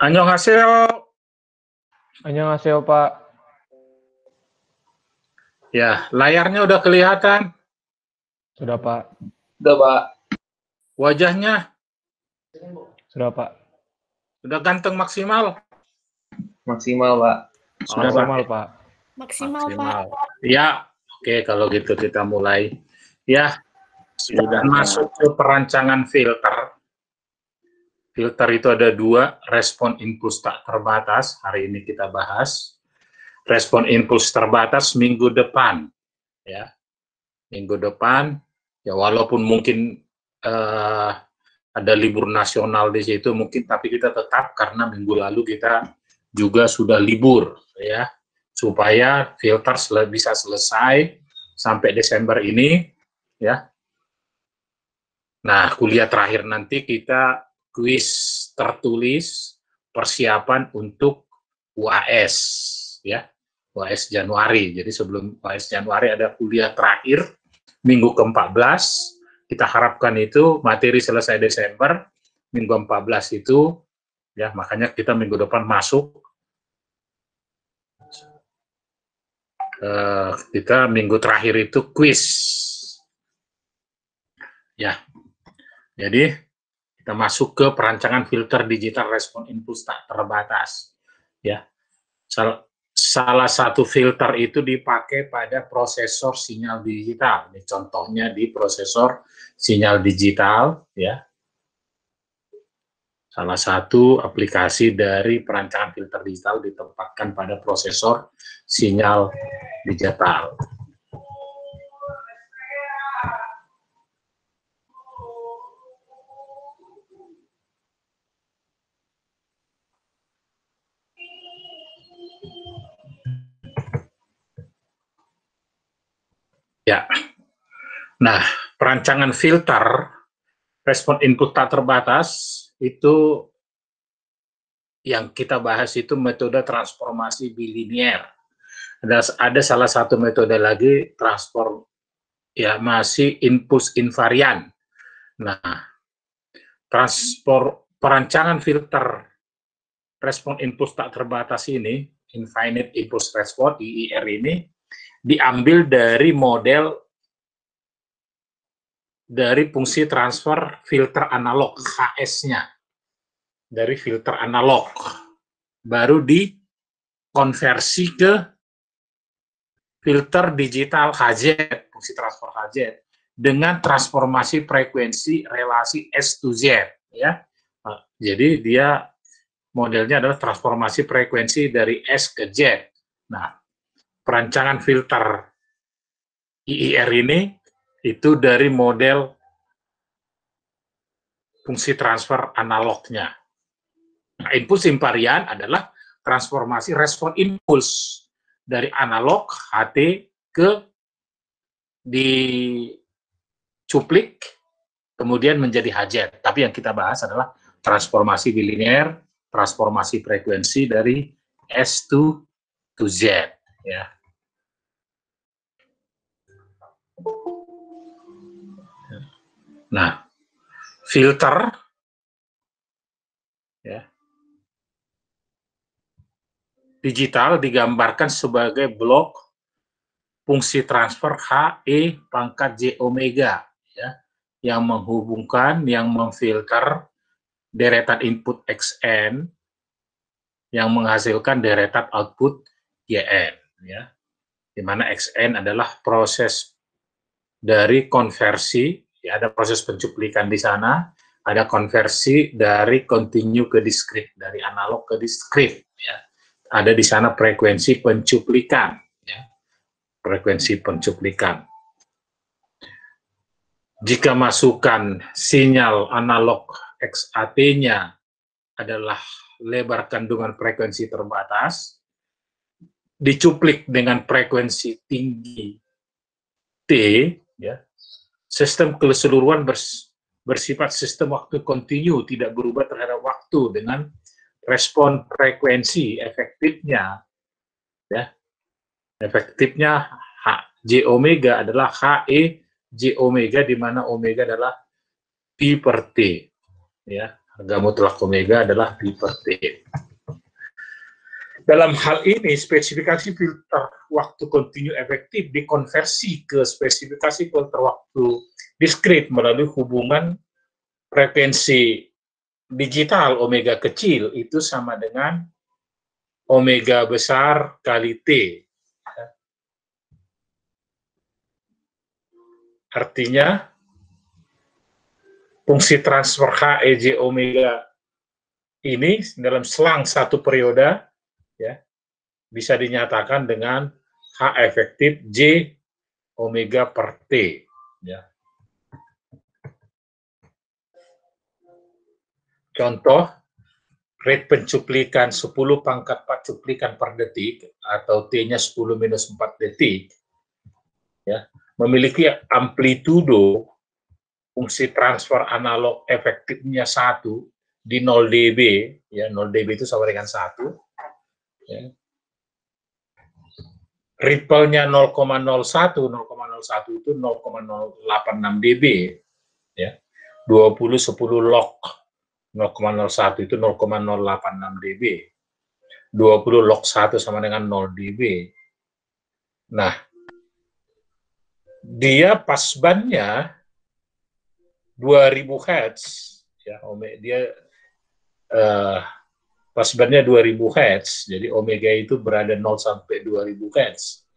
Annyeonghaseyo. Annyeonghaseyo, Pak. Ya, layarnya udah kelihatan. Sudah, Pak. Udah, Pak. Wajahnya Sudah, Pak. udah ganteng maksimal. Maksimal, Pak. Sudah Maksimal, Pak. Maksimal, Pak. Ya, oke, kalau gitu kita mulai. Ya, sudah masuk ke perancangan filter. Filter itu ada dua, respon impuls tak terbatas. Hari ini kita bahas respon impuls terbatas minggu depan. Ya, minggu depan. Ya, walaupun mungkin ada libur nasional di situ, mungkin, tapi kita tetap karena minggu lalu kita juga sudah libur, ya, supaya filter bisa selesai sampai Desember ini, ya. Nah, kuliah terakhir nanti kita kuis tertulis persiapan untuk UAS, ya, UAS Januari. Jadi sebelum UAS Januari ada kuliah terakhir minggu ke-14. Kita harapkan itu materi selesai Desember, minggu 14 itu, ya, makanya kita minggu depan masuk. Kita minggu terakhir itu kuis. Ya, jadi kita masuk ke perancangan filter digital respon impuls tak terbatas. Ya, salah satu filter itu dipakai pada prosesor sinyal digital. Ini contohnya di prosesor sinyal digital, ya. Salah satu aplikasi dari perancangan filter digital ditempatkan pada prosesor sinyal digital. Ya, nah, perancangan filter respon input tak terbatas itu yang kita bahas itu metode transformasi bilinear. Ada salah satu metode lagi masih impuls invarian. Nah, perancangan filter respon impuls tak terbatas ini, infinite impulse response (IIR) ini diambil dari model dari fungsi transfer filter analog HS-nya, dari filter analog, baru dikonversi ke filter digital HZ, fungsi transfer HZ, dengan transformasi frekuensi relasi S to Z, ya. Jadi dia modelnya adalah transformasi frekuensi dari S ke Z. Nah, perancangan filter IIR ini itu dari model fungsi transfer analognya. Nah, impuls invarian adalah transformasi respon impuls dari analog HT ke dicuplik kemudian menjadi HZ. Tapi yang kita bahas adalah transformasi bilinear, transformasi frekuensi dari S to Z, ya. Nah, filter, ya, digital digambarkan sebagai blok fungsi transfer HE pangkat J omega, ya, yang menghubungkan, yang memfilter deretan input XN yang menghasilkan deretan output YN, ya, di mana XN adalah proses dari konversi, ya, ada proses pencuplikan di sana, ada konversi dari continue ke discrete, dari analog ke discrete, ya. Ada di sana frekuensi pencuplikan, ya, frekuensi pencuplikan. Jika masukan sinyal analog XAT-nya adalah lebar kandungan frekuensi terbatas, dicuplik dengan frekuensi tinggi T, ya, sistem keseluruhan bersifat sistem waktu kontinu, tidak berubah terhadap waktu dengan respon frekuensi efektifnya, ya, efektifnya J omega adalah HE J omega, di mana omega adalah P per T, ya, Harga mutlak omega adalah P per T. Dalam hal ini, spesifikasi filter waktu kontinu efektif dikonversi ke spesifikasi filter waktu diskrit melalui hubungan frekuensi digital omega kecil itu sama dengan omega besar kali T. Artinya, fungsi transfer H, E, J, omega ini dalam selang satu periode ya, bisa dinyatakan dengan H efektif J omega per T. Ya. Contoh, rate pencuplikan 10 pangkat 4 cuplikan per detik, atau T-nya 10 minus 4 detik, ya, memiliki amplitudo fungsi transfer analog efektifnya 1 di 0 dB, ya, 0 dB itu sama dengan 1, ya. Ripple-nya 0,01 itu 0,086 dB, ya. 20 10 log 0,01 itu 0,086 dB. 20 log 1 sama dengan 0 dB. Nah, dia pasbannya 2000 Hz, ya, dia pasbannya 2000 Hz, jadi omega itu berada 0 sampai 2000 Hz.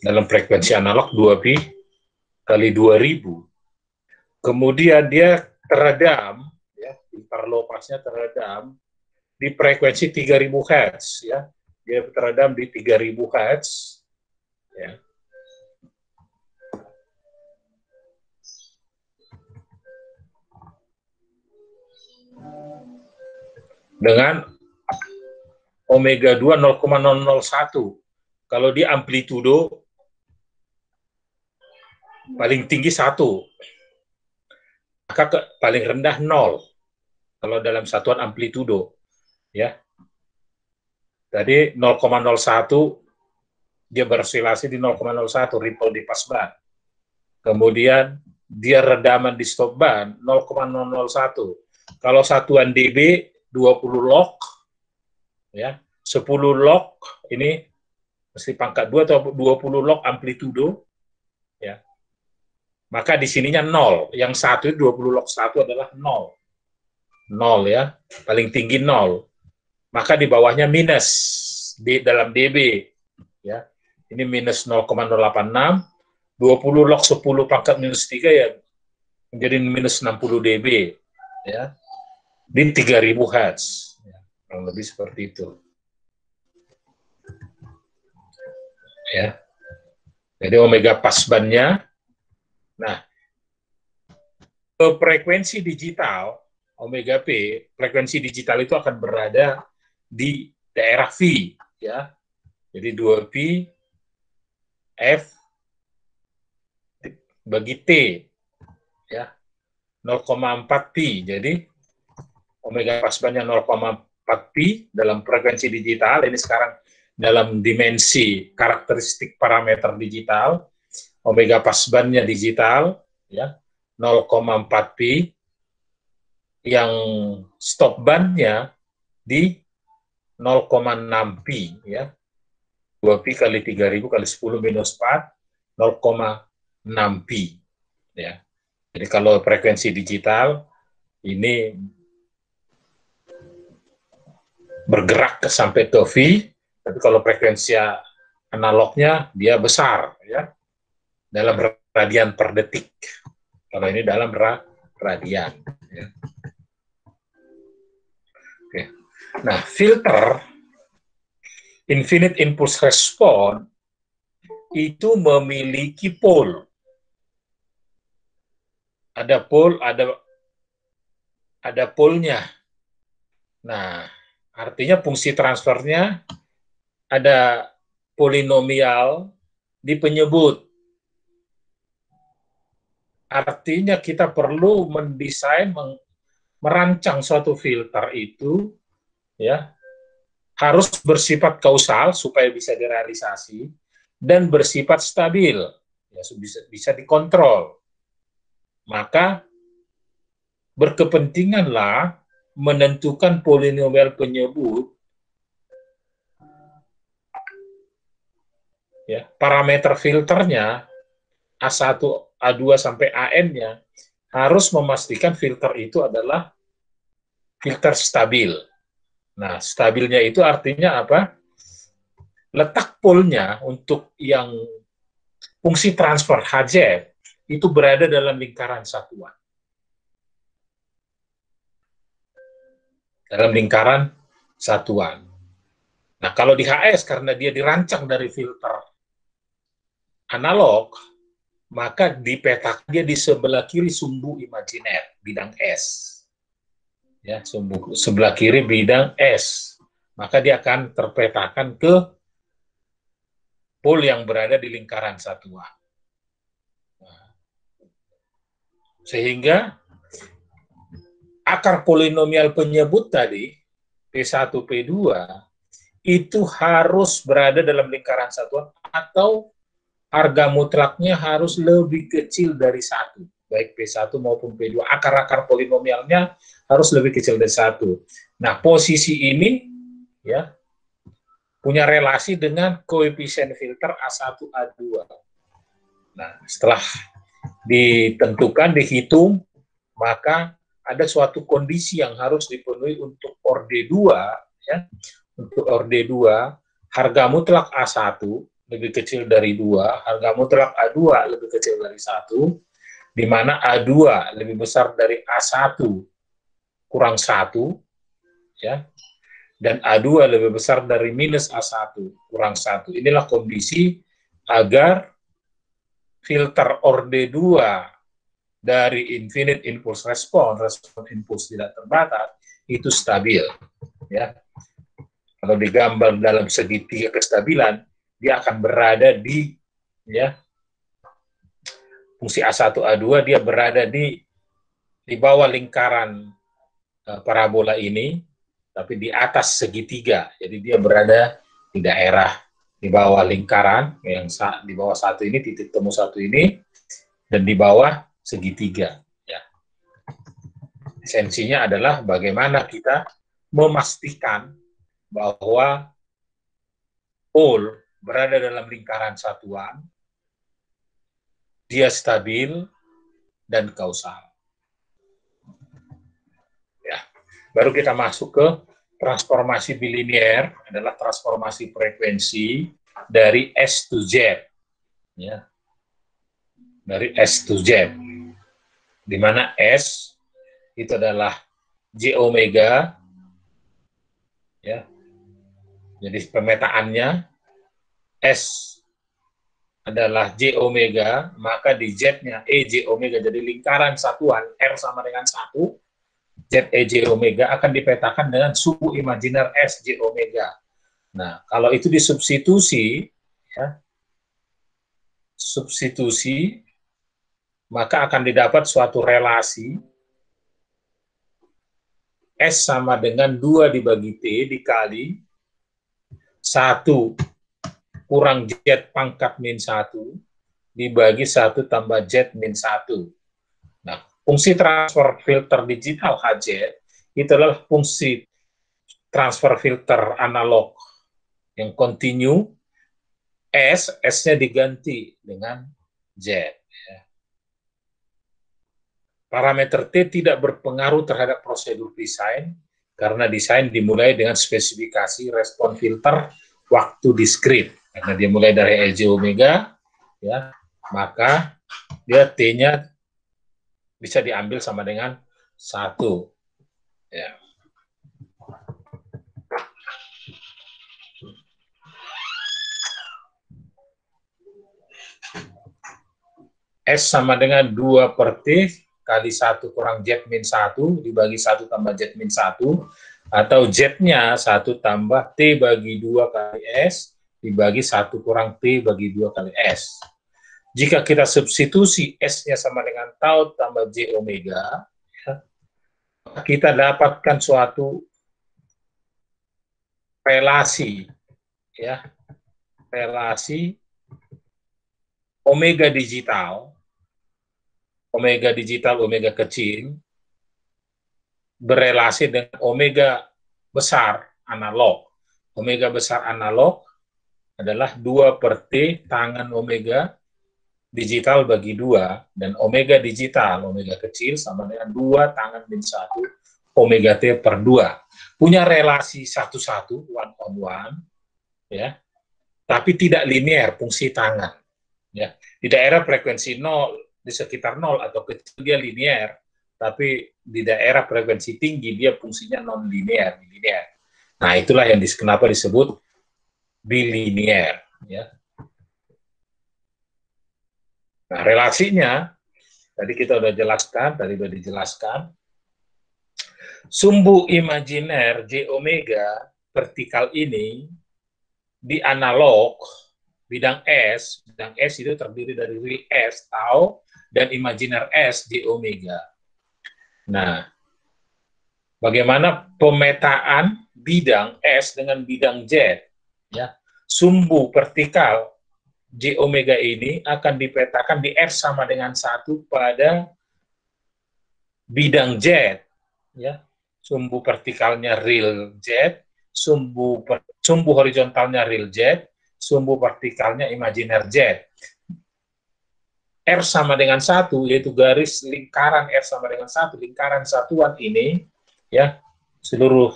Dalam frekuensi analog 2pi kali 2000. Kemudian dia teredam, ya, interlopasnya teredam di frekuensi 3000 Hz, ya. Dia teredam di 3000 Hz, ya. Dengan omega 2 0,001. Kalau di amplitudo paling tinggi 1, maka paling rendah 0 kalau dalam satuan amplitudo, ya. Tadi 0,01 dia beroscilasi di 0,01 ripple di passband. Kemudian dia redaman di stopband 0,001. Kalau satuan dB 20 log, ya, 10 log ini mesti pangkat 2 atau 20 log amplitudo, ya. Maka di sininya 0. Yang satu 20 log 1 adalah 0. 0, ya. Paling tinggi 0. Maka di bawahnya minus di dalam dB, ya. Ini minus 0,086. 20 log 10 pangkat minus 3 ya menjadi minus 60 dB, ya. Di 3000 Hz. Ya, kurang lebih seperti itu. Ya. Jadi omega passbandnya. Nah, ke frekuensi digital omega P, frekuensi digital itu akan berada di daerah V, ya. Jadi 2pi F bagi T, ya. 0,4 pi. Jadi omega passbandnya 0,4 pi dalam frekuensi digital. Ini sekarang dalam dimensi karakteristik parameter digital. Omega passbandnya digital, ya, 0,4 pi, yang stop bandnya di 0,6 pi, ya, 2 pi kali 3000 kali 10 minus 4, 0,6 pi, ya. Jadi kalau frekuensi digital ini bergerak sampai ke V, tapi kalau frekuensi analognya dia besar, ya, dalam radian per detik. Kalau ini dalam radian. Ya. Oke. Nah, filter infinite impulse response itu memiliki pole. Ada pole, ada pole-nya. Nah, artinya fungsi transfernya ada polinomial di penyebut. Artinya kita perlu mendesain, merancang suatu filter itu, ya, harus bersifat kausal supaya bisa direalisasi dan bersifat stabil, ya, bisa dikontrol. Maka berkepentinganlah menentukan polinomial penyebut, ya, parameter filternya A1, A2 sampai AN-nya harus memastikan filter itu adalah filter stabil. Nah, stabilnya itu artinya apa? Letak polnya untuk yang fungsi transfer HZ itu berada dalam lingkaran satuan. Dalam lingkaran satuan. Nah, kalau di HS karena dia dirancang dari filter analog, maka dipetakan dia di sebelah kiri sumbu imajiner, bidang S. Ya, sumbu sebelah kiri bidang S. Maka dia akan terpetakan ke pol yang berada di lingkaran satuan. Nah, sehingga akar polinomial penyebut tadi, P1, P2, itu harus berada dalam lingkaran satuan atau harga mutlaknya harus lebih kecil dari 1, baik P1 maupun P2. Akar-akar polinomialnya harus lebih kecil dari 1. Nah, posisi ini ya punya relasi dengan koefisien filter A1, A2. Nah, setelah ditentukan, dihitung, maka ada suatu kondisi yang harus dipenuhi untuk orde 2, ya. Untuk orde 2, harga mutlak A1 lebih kecil dari 2, harga mutlak A2 lebih kecil dari 1, di mana A2 lebih besar dari A1 kurang 1, ya, dan A2 lebih besar dari minus A1 kurang 1. Inilah kondisi agar filter orde 2 dari infinite impulse response, respon impuls tidak terbatas, itu stabil. Ya. Kalau digambar dalam segitiga kestabilan, dia akan berada di, ya, fungsi A1, A2, dia berada di bawah lingkaran parabola ini, tapi di atas segitiga. Jadi dia berada di daerah di bawah lingkaran, yang di bawah satu ini, titik temu satu ini, dan di bawah segitiga. Ya. Esensinya adalah bagaimana kita memastikan bahwa pol berada dalam lingkaran satuan, dia stabil dan kausal. Ya. Baru kita masuk ke transformasi bilinear, adalah transformasi frekuensi dari S to Z. Ya. Dari S to Z. Di mana S itu adalah J omega, ya. Jadi pemetaannya S adalah J omega, maka di Z-nya EJ omega, jadi lingkaran satuan R sama dengan 1, Z EJ omega akan dipetakan dengan suhu imajiner S J omega. Nah, kalau itu disubstitusi, ya, substitusi, maka akan didapat suatu relasi S sama dengan 2 dibagi T dikali 1 kurang Z pangkat min 1 dibagi 1 tambah Z min 1. Nah, fungsi transfer filter digital HZ itu adalah fungsi transfer filter analog yang kontinu, S-nya diganti dengan Z. Parameter T tidak berpengaruh terhadap prosedur desain, karena desain dimulai dengan spesifikasi respon filter waktu diskrit. Karena dia mulai dari EJ omega, ya, maka dia T-nya bisa diambil sama dengan 1. Ya. S sama dengan 2 per T kali 1 kurang Z min 1 dibagi 1 tambah Z min 1, atau Z-nya 1 tambah T bagi 2 kali S dibagi 1 kurang T bagi 2 kali S. Jika kita substitusi S-nya sama dengan tau tambah J omega, ya, kita dapatkan suatu relasi, ya, relasi omega digital, omega kecil, berelasi dengan omega besar analog. Omega besar analog adalah 2/T tangan omega digital bagi 2, dan omega digital, omega kecil sama dengan 2 tangan min 1 omega T per 2. Punya relasi 1:1, one on one, ya, tapi tidak linear fungsi tangan. Ya. Di daerah frekuensi 0, di sekitar 0 atau kecil dia linear, tapi di daerah frekuensi tinggi dia fungsinya non linear, linear. Nah, itulah yang kenapa disebut bilinear, ya. Nah, relasinya tadi kita sudah dijelaskan. Sumbu imajiner J omega vertikal ini di analog bidang S itu terdiri dari real S, tau, dan imajiner S, J omega. Nah, bagaimana pemetaan bidang S dengan bidang Z? Ya, sumbu vertikal J omega ini akan dipetakan di R sama dengan 1 pada bidang Z. Ya, sumbu vertikalnya real Z, sumbu horizontalnya real Z, sumbu vertikalnya imajiner Z. R sama dengan 1, yaitu garis lingkaran R sama dengan 1, lingkaran satuan ini, ya, seluruh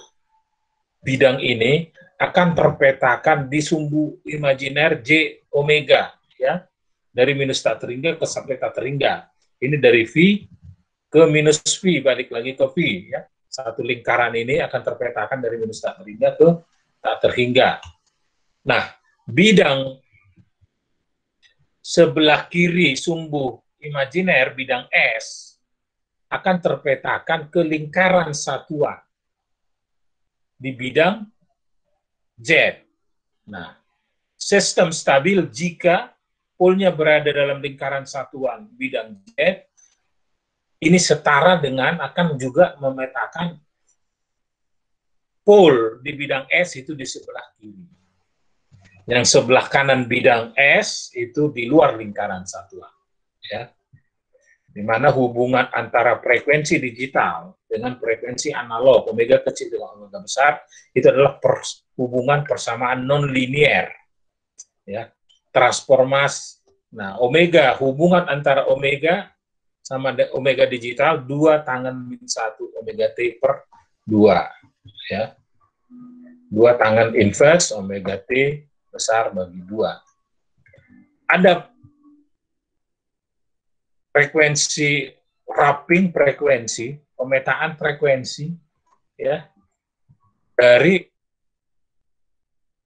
bidang ini akan terpetakan di sumbu imajiner J omega, ya, dari minus tak terhingga ke sampai tak terhingga. Ini dari V ke minus V, balik lagi ke V, ya. Satu lingkaran ini akan terpetakan dari minus tak terhingga ke tak terhingga. Nah, bidang sebelah kiri sumbu imajiner bidang S akan terpetakan ke lingkaran satuan di bidang Z. Nah, sistem stabil jika polnya berada dalam lingkaran satuan bidang Z, ini setara dengan akan juga memetakan pol di bidang S itu di sebelah kiri. Yang sebelah kanan bidang S itu di luar lingkaran satuan. Ya. Di mana hubungan antara frekuensi digital dengan frekuensi analog, omega kecil dengan omega besar, itu adalah hubungan persamaan non-linear. Ya. Transformasi. Nah, omega, hubungan antara omega sama omega digital 2 tangan min 1 omega T per 2, ya. 2 tangan inverse omega T besar bagi 2. Ada frekuensi wrapping frekuensi, pemetaan frekuensi, ya, dari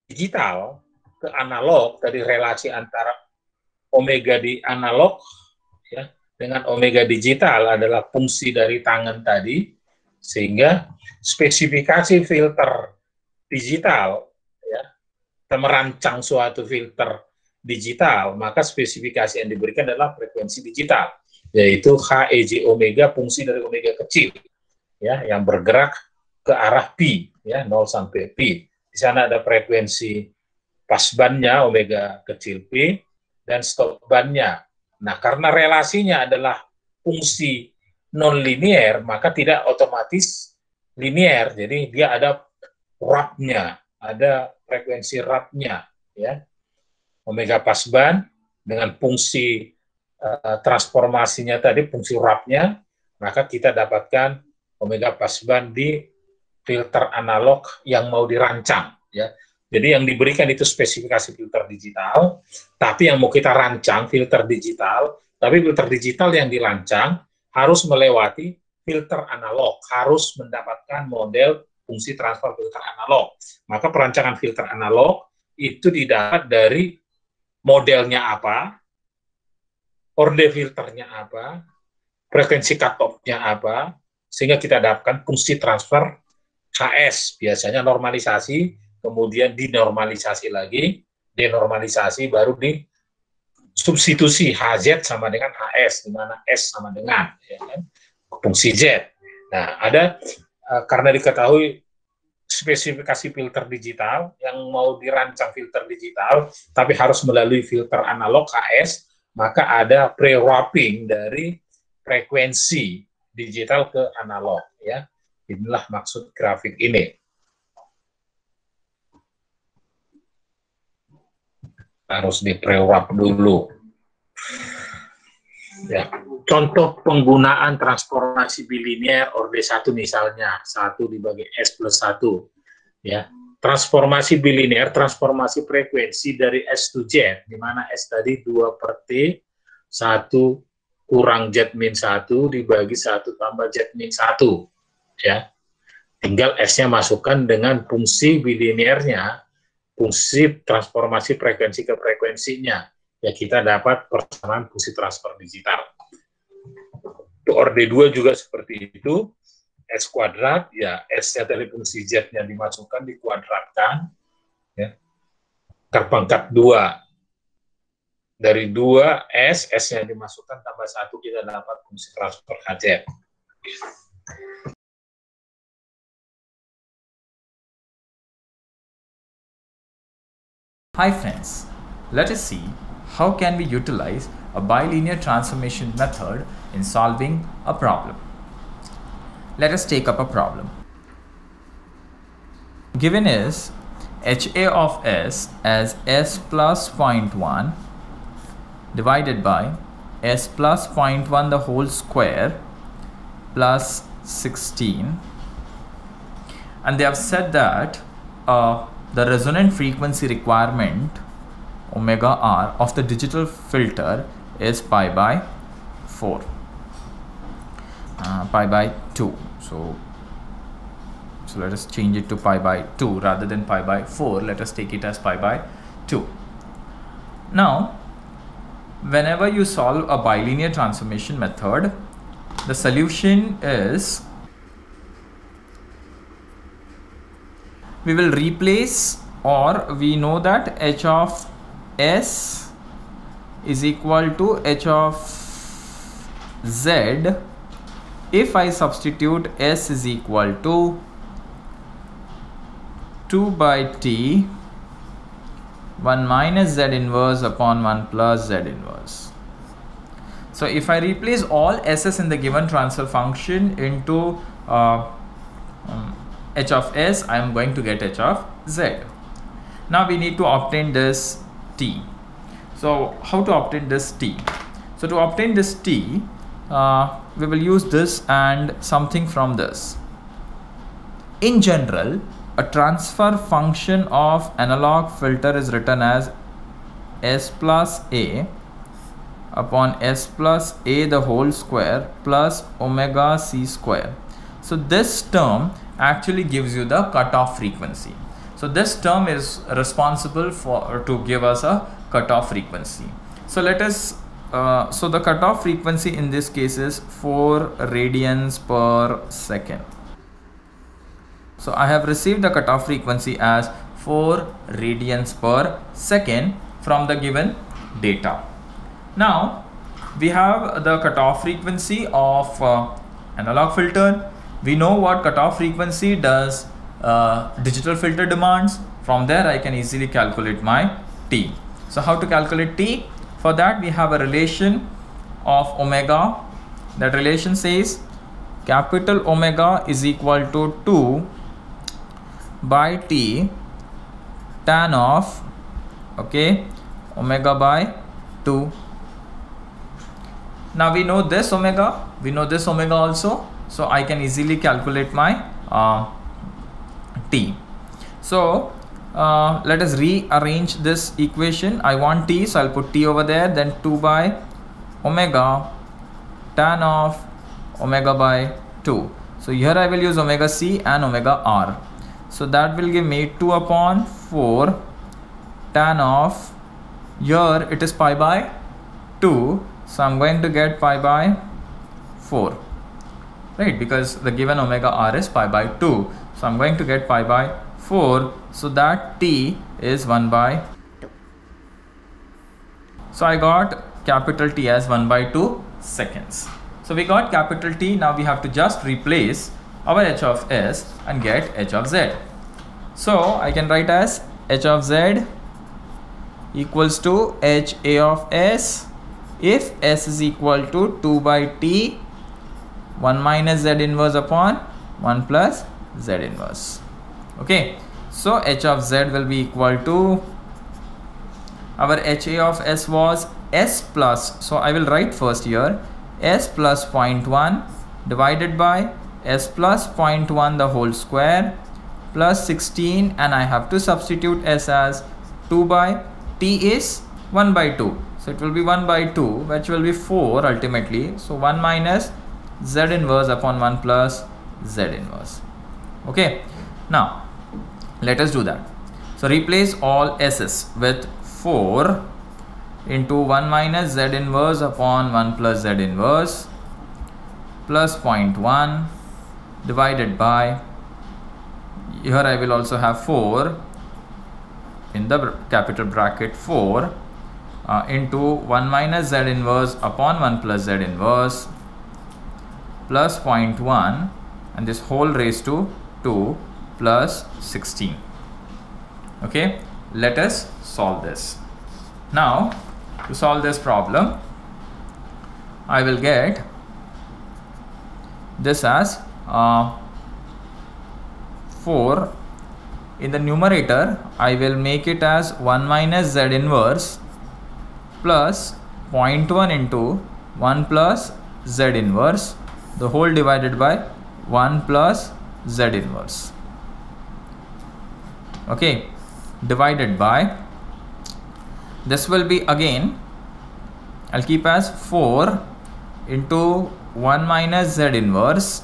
digital ke analog, dari relasi antara omega di analog, ya, dengan omega digital adalah fungsi dari tangan tadi, sehingga spesifikasi filter digital, ya, kita merancang suatu filter digital, maka spesifikasi yang diberikan adalah frekuensi digital, yaitu HEJ omega, fungsi dari omega kecil, ya, yang bergerak ke arah pi, ya, 0 sampai pi. Di sana ada frekuensi pasbannya omega kecil pi dan stop bandnya. Nah, karena relasinya adalah fungsi non-linear, maka tidak otomatis linear. Jadi dia ada wrap-nya, ada frekuensi wrap-nya, ya. Omega pasban dengan fungsi transformasinya tadi, fungsi wrap-nya, maka kita dapatkan omega pasban di filter analog yang mau dirancang, ya. Jadi yang diberikan itu spesifikasi filter digital, tapi yang mau kita rancang filter digital, tapi filter digital yang dirancang harus melewati filter analog, harus mendapatkan model fungsi transfer filter analog. Maka perancangan filter analog itu didapat dari modelnya apa, orde filternya apa, frekuensi cut-off-nya apa, sehingga kita dapatkan fungsi transfer HS, biasanya normalisasi, kemudian dinormalisasi lagi, denormalisasi, baru di substitusi HZ sama dengan HS, di mana S sama dengan, ya kan, fungsi Z. Nah, ada karena diketahui spesifikasi filter digital yang mau dirancang filter digital, tapi harus melalui filter analog HS, maka ada pre-wrapping dari frekuensi digital ke analog, ya. Inilah maksud grafik ini. Harus di-prewrap dulu. Ya, contoh penggunaan transformasi bilinear orde 1 misalnya, 1 dibagi S plus 1. Ya, transformasi bilinear, transformasi frekuensi dari S to Z, di mana S tadi 2 per T, 1 kurang Z min 1 dibagi 1 tambah Z min 1. Ya, tinggal S-nya masukkan dengan fungsi bilinearnya, fungsi transformasi frekuensi ke frekuensinya. Ya, kita dapat persamaan fungsi transfer digital. Untuk orde 2 juga seperti itu. S kuadrat, ya S-nya dari fungsi Z-nya dimasukkan, dikuadratkan. Ya. Akar pangkat 2. Dari 2 S, S-nya dimasukkan tambah 1, kita dapat fungsi transfer HZ. Hi friends, let us see how can we utilize a bilinear transformation method in solving a problem. Let us take up a problem. Given is HA of S as S plus 0.1 divided by S plus 0.1 the whole square plus 16, and they have said that the resonant frequency requirement omega r of the digital filter is pi by 4, pi by 2. So let us change it to pi by 2 rather than pi by 4. Let us take it as pi by 2. Now, whenever you solve a bilinear transformation method, the solution is, we will replace, or we know that H of S is equal to H of Z if I substitute S is equal to 2 by T 1 minus Z inverse upon 1 plus Z inverse. So if I replace all S's in the given transfer function into H of S, I am going to get H of Z. Now we need to obtain this T. So how to obtain this T? So to obtain this T, we will use this and something from this. In general, a transfer function of analog filter is written as S plus A upon S plus A the whole square plus omega C square. So this term actually gives you the cutoff frequency. So this term is responsible for to give us a cutoff frequency. So let us so the cutoff frequency in this case is 4 radians per second. So I have received the cutoff frequency as 4 radians per second from the given data. Now we have the cutoff frequency of analog filter. We know what cutoff frequency does digital filter demands. From there I can easily calculate my T. So how to calculate T? For that we have a relation of omega. That relation says capital omega is equal to 2 by T tan of omega by 2. Now we know this omega, we know this omega also, so I can easily calculate my T. So let us rearrange this equation. I want T, so I'll put T over there, then 2 by omega tan of omega by 2. So here I will use omega C and omega R. So that will give me 2 upon 4 tan of, here it is pi by 2. So I'm going to get pi by 4, right? Because the given omega R is pi by 2. So I'm going to get pi by 4. So that T is 1 by 2. So I got capital T as 1 by 2 seconds. So we got capital T. Now we have to just replace our H of S and get H of Z. So I can write as H of Z equals to H A of S if S is equal to 2 by T 1 minus Z inverse upon 1 plus Z inverse. Okay, so h of z will be equal to, our HA of S was S plus, so I will write first here, S plus 0.1 divided by S plus 0.1 the whole square plus 16, and I have to substitute S as 2 by T is 1 by 2. So it will be 1 by 2, which will be 4 ultimately. So 1 minus Z inverse upon 1 plus Z inverse. Okay, now let us do that. So replace all S's with 4 into 1 minus Z inverse upon 1 plus Z inverse plus 0.1 divided by, here I will also have 4 in the capital bracket, 4 into 1 minus Z inverse upon 1 plus Z inverse plus 0.1, and this whole raised to 2 plus 16. Okay, let us solve this. Now to solve this problem, I will get this as 4. In the numerator, I will make it as 1 minus Z inverse plus 0.1 into 1 plus Z inverse, the whole divided by 1 plus Z inverse. Okay, divided by, this will be again, I'll keep as 4 into 1 minus Z inverse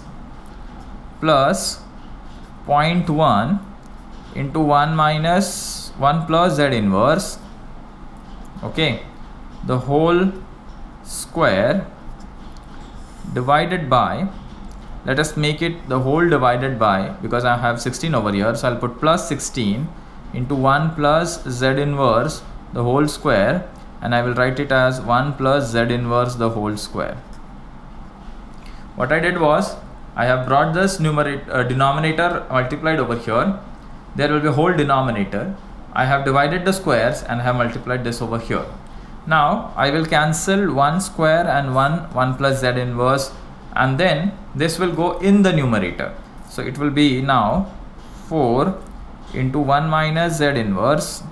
plus 0.1 into 1 minus 1 plus Z inverse, okay, the whole square divided by, let us make it the whole divided by, because I have 16 over here, so I'll put plus 16 into 1 plus Z inverse the whole square, and I will write it as 1 plus Z inverse the whole square. What I did was, I have brought this denominator multiplied over here. There will be a whole denominator. I have divided the squares and have multiplied this over here. Now I will cancel 1 square and 1 plus Z inverse, and then this will go in the numerator. So it will be now 4 into 1 minus Z inverse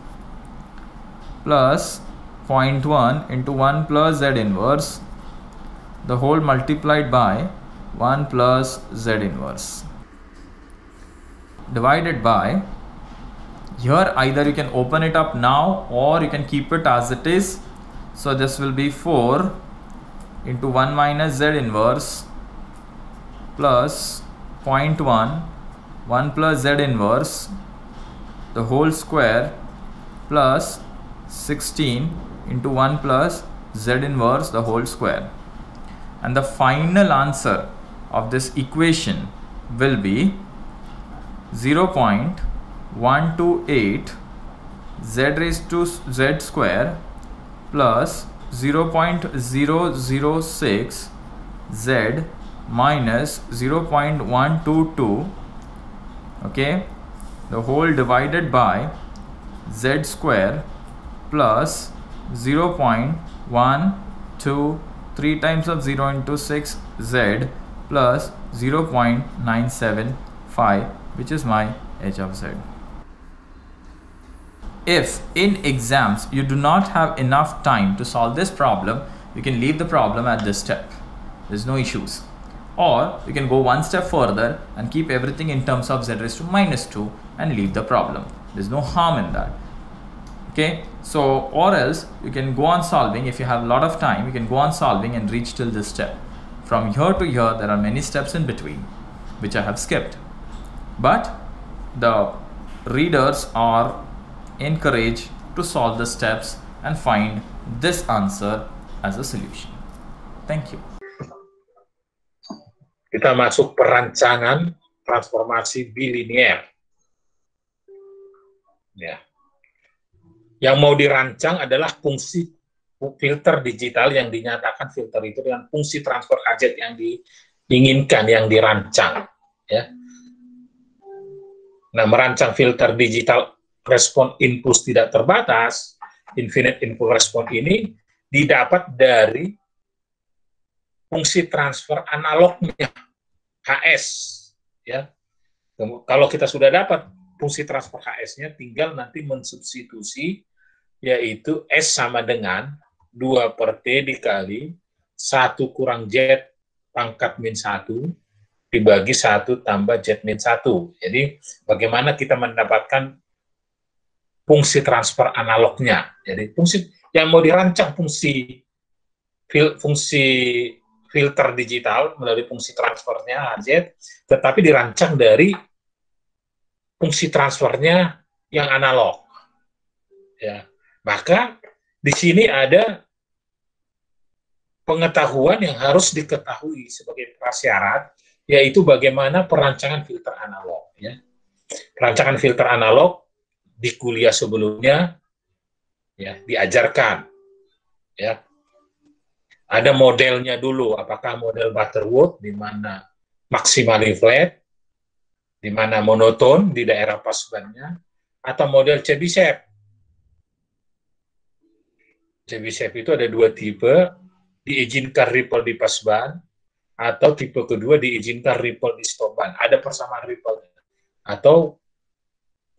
plus 0.1 into 1 plus Z inverse, the whole multiplied by 1 plus Z inverse, divided by, here either you can open it up now or you can keep it as it is. So this will be 4 into 1 minus Z inverse plus 0.1 1 plus Z inverse the whole square plus 16 into 1 plus Z inverse the whole square, and the final answer of this equation will be 0.128 Z raised to Z square plus 0.006 Z minus 0.122, okay, the whole divided by Z square plus 0.123 times of 0 into 6 Z plus 0.975, which is my h of z. If in exams you do not have enough time to solve this problem, you can leave the problem at this step. There's no issues. Or you can go one step further and keep everything in terms of z raised to minus 2 and leave the problem. There's no harm in that. Okay, so or else you can go on solving. If you have a lot of time, you can go on solving and reach till this step. From here to here, there are many steps in between, which I have skipped. But the readers are encouraged to solve the steps and find this answer as a solution. Thank you. Kita masuk perancangan transformasi bilinear. Ya. Yang mau dirancang adalah fungsi filter digital yang dinyatakan filter itu dengan fungsi transfer KZ yang diinginkan, yang dirancang. Ya. Nah, merancang filter digital respon impuls tidak terbatas, infinite impulse response ini didapat dari fungsi transfer analognya, HS. ya. Kalau kita sudah dapat fungsi transfer HS-nya, tinggal nanti mensubstitusi, yaitu S sama dengan 2/T dikali 1 kurang Z pangkat min 1 dibagi 1 tambah Z min 1. Jadi bagaimana kita mendapatkan fungsi transfer analognya. Jadi fungsi yang mau dirancang fungsi filter digital melalui fungsi transfernya HZ, tetapi dirancang dari fungsi transfernya yang analog. Ya, maka di sini ada pengetahuan yang harus diketahui sebagai prasyarat, yaitu bagaimana perancangan filter analog. Ya. Perancangan filter analog di kuliah sebelumnya ya diajarkan. Ya. Ada modelnya dulu, apakah model Butterworth di mana maximally flat, di mana monoton di daerah passbandnya, atau model Chebyshev. Chebyshev itu ada 2 tipe, diizinkan ripple di passband, atau tipe kedua diizinkan ripple di stopband. Ada persamaan ripple, atau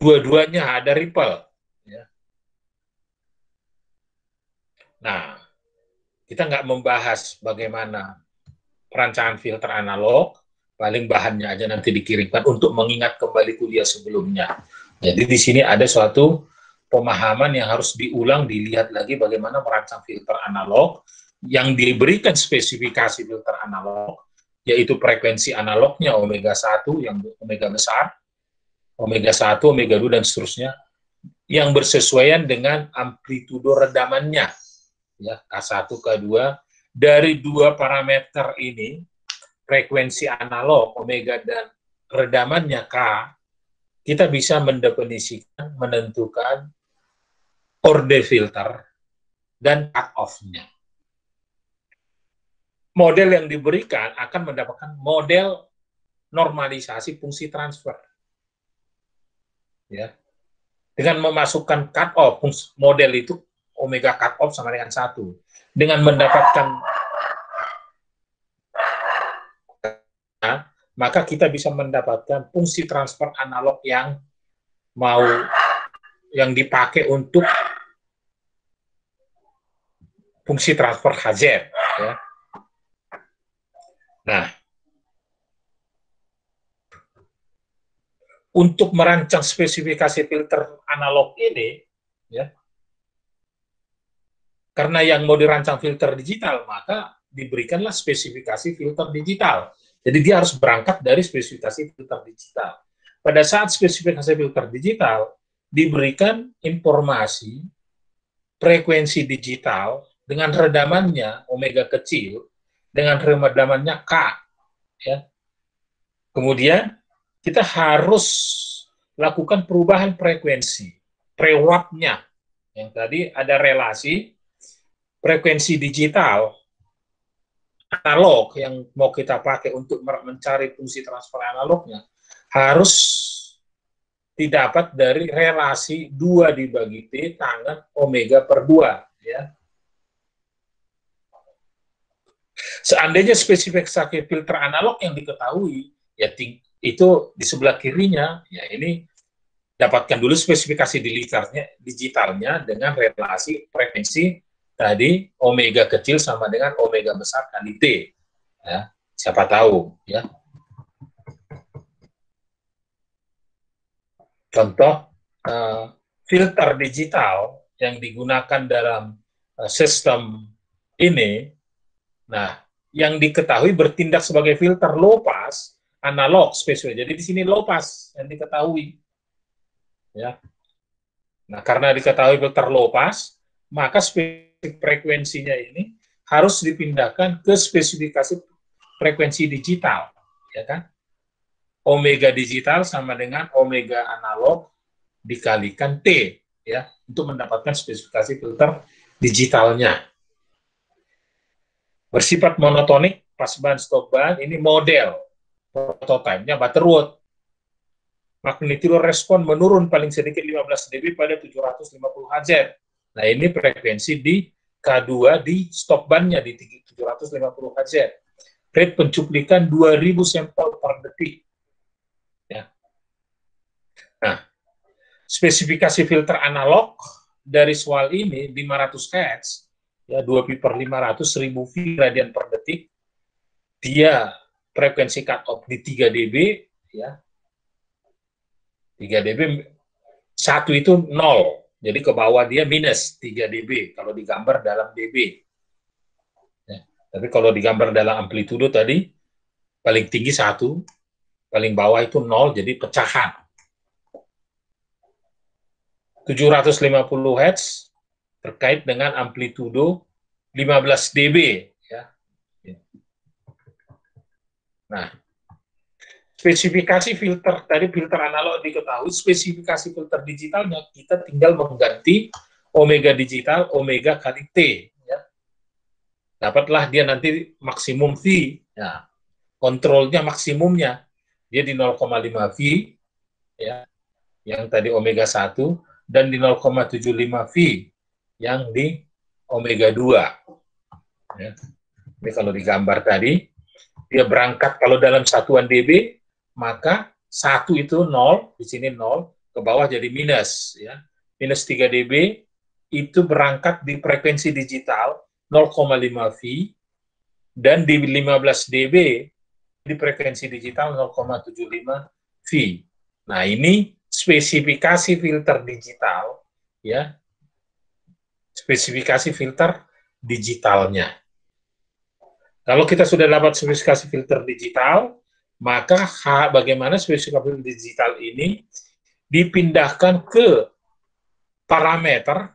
dua-duanya ada ripple. Ya. Nah, kita nggak membahas bagaimana perancangan filter analog, paling bahannya aja nanti dikirimkan untuk mengingat kembali kuliah sebelumnya. Jadi di sini ada suatu pemahaman yang harus diulang, dilihat lagi bagaimana merancang filter analog, yang diberikan spesifikasi filter analog, yaitu frekuensi analognya omega 1, yang omega besar, omega 1, omega 2, dan seterusnya, yang bersesuaian dengan amplitudo redamannya. Ya, K1, K2, dari 2 parameter ini, frekuensi analog, omega, dan redamannya K, kita bisa mendefinisikan, menentukan orde filter dan cut-off-nya. Model yang diberikan akan mendapatkan model normalisasi fungsi transfer. Ya. Dengan memasukkan cut-off, model itu omega cut-off sama dengan 1. Dengan mendapatkan, maka kita bisa mendapatkan fungsi transfer analog yang dipakai untuk fungsi transfer HZ. Ya. Nah, untuk merancang spesifikasi filter analog ini, ya, karena yang mau dirancang filter digital, maka diberikanlah spesifikasi filter digital. Jadi dia harus berangkat dari spesifikasi filter digital. Pada saat spesifikasi filter digital, diberikan informasi frekuensi digital dengan redamannya omega kecil, dengan redamannya K. Ya. Kemudian kita harus lakukan perubahan frekuensi, pre-watt-nya. Yang tadi ada relasi frekuensi digital analog yang mau kita pakai untuk mencari fungsi transfer analognya harus didapat dari relasi 2 dibagi T tangan omega per 2. Ya. Seandainya spesifikasi filter analog yang diketahui, ya itu di sebelah kirinya, ya ini dapatkan dulu spesifikasi digitalnya dengan relasi frekuensi tadi omega kecil sama dengan omega besar kali T. Ya, siapa tahu. Ya. Contoh filter digital yang digunakan dalam sistem ini, nah, yang diketahui bertindak sebagai filter low pass analog spesial. Jadi di sini low pass yang diketahui. Ya. Nah, karena diketahui filter low pass, maka frekuensinya ini harus dipindahkan ke spesifikasi frekuensi digital, ya kan? Omega digital sama dengan omega analog dikalikan T, ya, untuk mendapatkan spesifikasi filter digitalnya. Bersifat monotonik, passband, stopband, ini model prototipe-nya Butterworth. Magnitudo respon menurun paling sedikit 15 dB pada 750 Hz. Nah, ini frekuensi di K2 di stopbandnya di 750 Hz. Rate pencuplikan 2000 sampel per detik. Nah, spesifikasi filter analog dari soal ini 500 Hz, ya 2 pi per 500, 1000 V radian per detik, dia frekuensi cut off di 3 dB, ya 3 dB, satu itu 0, jadi ke bawah dia minus 3 dB kalau digambar dalam dB. Ya, tapi kalau digambar dalam amplitudo tadi, paling tinggi 1, paling bawah itu 0, jadi pecahan. 750 Hz terkait dengan amplitudo 15 dB. Ya. Nah, spesifikasi filter, tadi filter analog diketahui, spesifikasi filter digitalnya kita tinggal mengganti omega digital, omega kali T. Ya. Dapatlah dia nanti maksimum V. Ya. Kontrolnya maksimumnya, dia di 0,5 V, ya, yang tadi omega 1, dan di 0,75 V yang di omega 2. Ya. Ini kalau digambar tadi, dia berangkat kalau dalam satuan dB, maka 1 itu 0, di sini 0, ke bawah jadi minus. Ya. Minus 3 dB, itu berangkat di frekuensi digital 0,5 V, dan di 15 dB, di frekuensi digital 0,75 V. Nah, ini spesifikasi filter digital, ya, spesifikasi filter digitalnya. Kalau kita sudah dapat spesifikasi filter digital, maka bagaimana spesifikasi filter digital ini dipindahkan ke parameter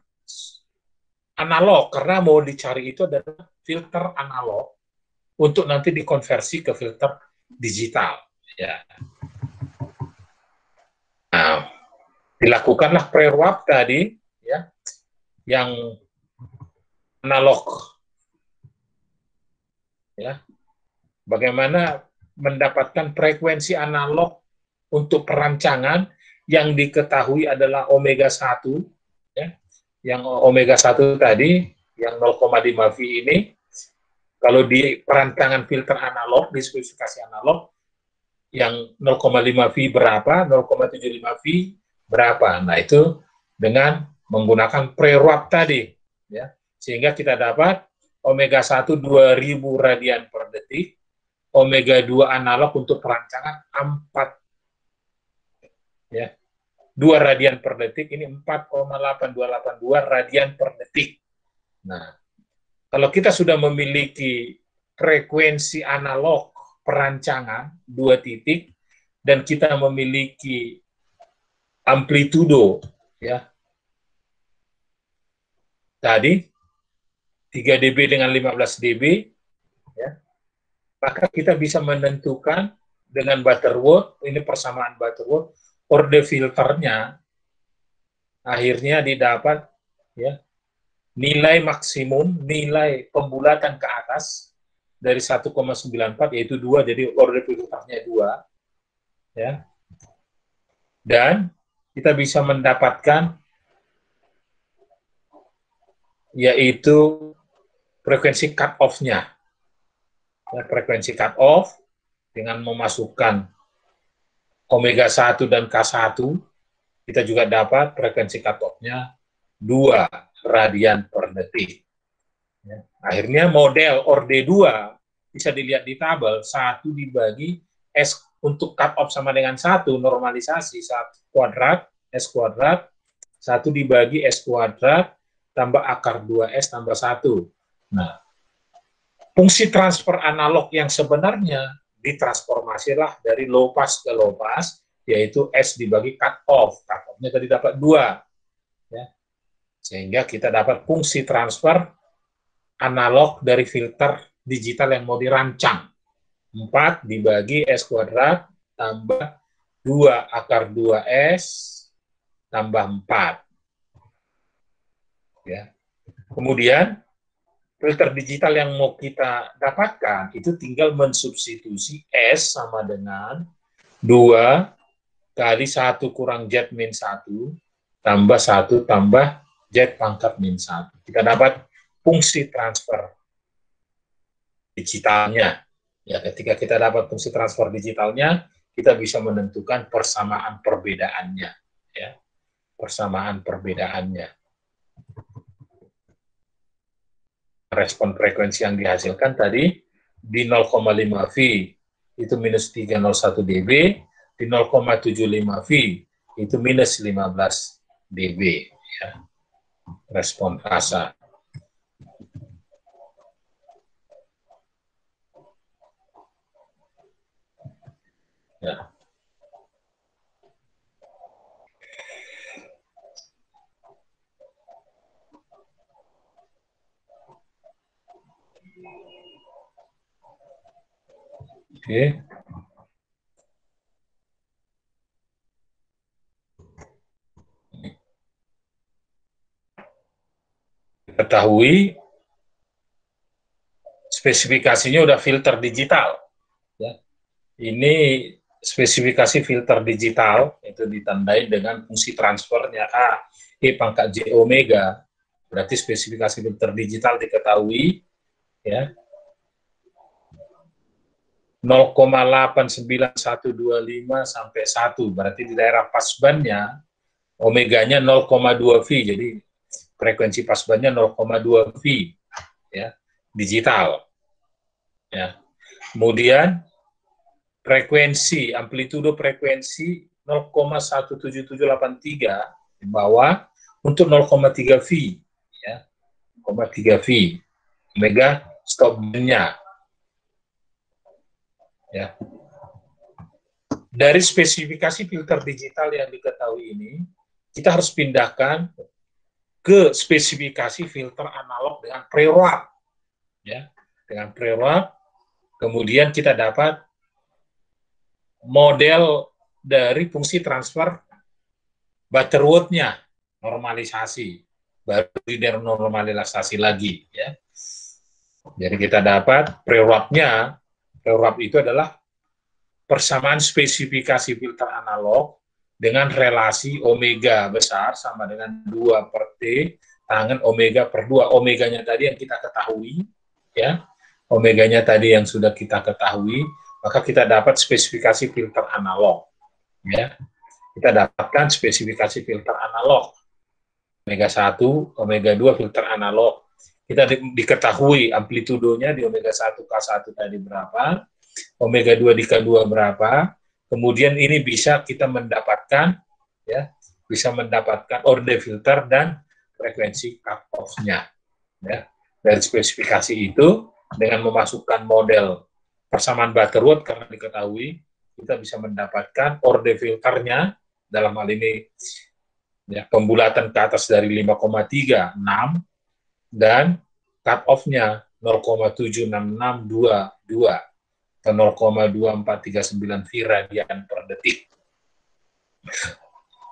analog, karena mau dicari itu adalah filter analog untuk nanti dikonversi ke filter digital. Ya. Nah, dilakukanlah pre-warp tadi, ya, yang analog, ya, bagaimana mendapatkan frekuensi analog untuk perancangan yang diketahui adalah omega 1, ya, yang omega 1 tadi, yang 0,5 V ini, kalau di perancangan filter analog, di spesifikasi analog, yang 0,5 V berapa, 0,75 V berapa. Nah, itu dengan menggunakan pre-warp tadi, ya, sehingga kita dapat omega 1 2000 radian per detik, omega 2 analog untuk perancangan 4, ya, 2 radian per detik, ini 4,8282 radian per detik. Nah, kalau kita sudah memiliki frekuensi analog perancangan 2 titik, dan kita memiliki amplitudo, ya, tadi 3 dB dengan 15 dB, ya, maka kita bisa menentukan dengan Butterworth, ini persamaan Butterworth, orde filternya akhirnya didapat, ya, nilai maksimum, nilai pembulatan ke atas dari 1,94, yaitu 2, jadi orde filternya 2, ya. Dan kita bisa mendapatkan yaitu frekuensi cut off-nya. Ya, frekuensi cut off dengan memasukkan omega 1 dan K1, kita juga dapat frekuensi cut off-nya 2 radian per detik. Ya. Akhirnya model orde 2 bisa dilihat di tabel, 1 dibagi S untuk cut off sama dengan 1, normalisasi 1 kuadrat, S kuadrat, 1 dibagi S kuadrat, tambah akar 2S tambah 1. Nah, fungsi transfer analog yang sebenarnya ditransformasilah dari low pass ke low pass, yaitu S dibagi cut off. Cut off-nya tadi dapat 2. Ya. Sehingga kita dapat fungsi transfer analog dari filter digital yang mau dirancang. 4 dibagi S kuadrat tambah 2 akar 2S tambah 4. Ya. Kemudian, filter digital yang mau kita dapatkan itu tinggal mensubstitusi S sama dengan 2 kali 1 kurang Z min 1 tambah 1 tambah Z pangkat min 1. Kita dapat fungsi transfer digitalnya. Ya, ketika kita dapat fungsi transfer digitalnya, kita bisa menentukan persamaan perbedaannya, ya. Persamaan perbedaannya. Respon frekuensi yang dihasilkan tadi di 0,5 V itu minus 301 dB, di 0,75 V itu minus 15 dB, ya. Respon fasa. Ya. Oke. Ketahui spesifikasinya udah filter digital, ya. Ini spesifikasi filter digital itu ditandai dengan fungsi transfernya A, E pangkat J omega. Berarti spesifikasi filter digital diketahui, ya. 0,89125 sampai 1, berarti di daerah pasbannya omeganya 0,2 V, jadi frekuensi pasbannya 0,2 V, ya, digital, ya. Kemudian frekuensi, amplitudo frekuensi 0,17783 di bawah untuk 0,3 V, ya, 0,3 V, omega stop bandnya, ya. Dari spesifikasi filter digital yang diketahui ini, kita harus pindahkan ke spesifikasi filter analog dengan prerob, ya, dengan prerob. Kemudian kita dapat model dari fungsi transfer Butterworth-nya, normalisasi, baru dinormalisasi lagi, ya. Jadi kita dapat prerob-nya. Prerob itu adalah persamaan spesifikasi filter analog dengan relasi omega besar sama dengan 2 per T, tangan omega per 2. Omeganya tadi yang kita ketahui, ya. Omeganya tadi yang sudah kita ketahui, maka kita dapat spesifikasi filter analog, ya. Kita dapatkan spesifikasi filter analog. Omega 1, omega 2 filter analog. Kita diketahui amplitudonya di omega 1 K1 tadi berapa, omega 2 di K2 berapa, kemudian ini bisa kita mendapatkan, ya, bisa mendapatkan orde filter dan frekuensi cut off-nya, ya. Dari spesifikasi itu, dengan memasukkan model persamaan Butterworth, karena diketahui, kita bisa mendapatkan orde filternya, dalam hal ini, ya, pembulatan ke atas dari 5,36, dan cut off-nya 0,76622 atau 0,2439 V radian per detik.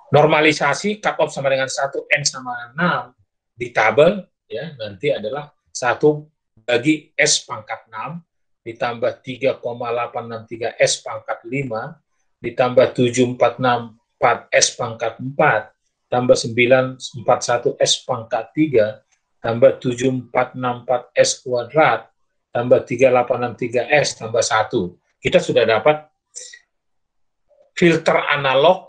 Normalisasi cut off sama dengan 1N sama 6 di tabel, ya, nanti adalah 1 bagi S pangkat 6 ditambah 3,863 S pangkat 5 ditambah 7464 S pangkat 4 tambah 941 S pangkat 3 tambah 7464 S kuadrat, tambah 3863 S, tambah 1. Kita sudah dapat filter analog,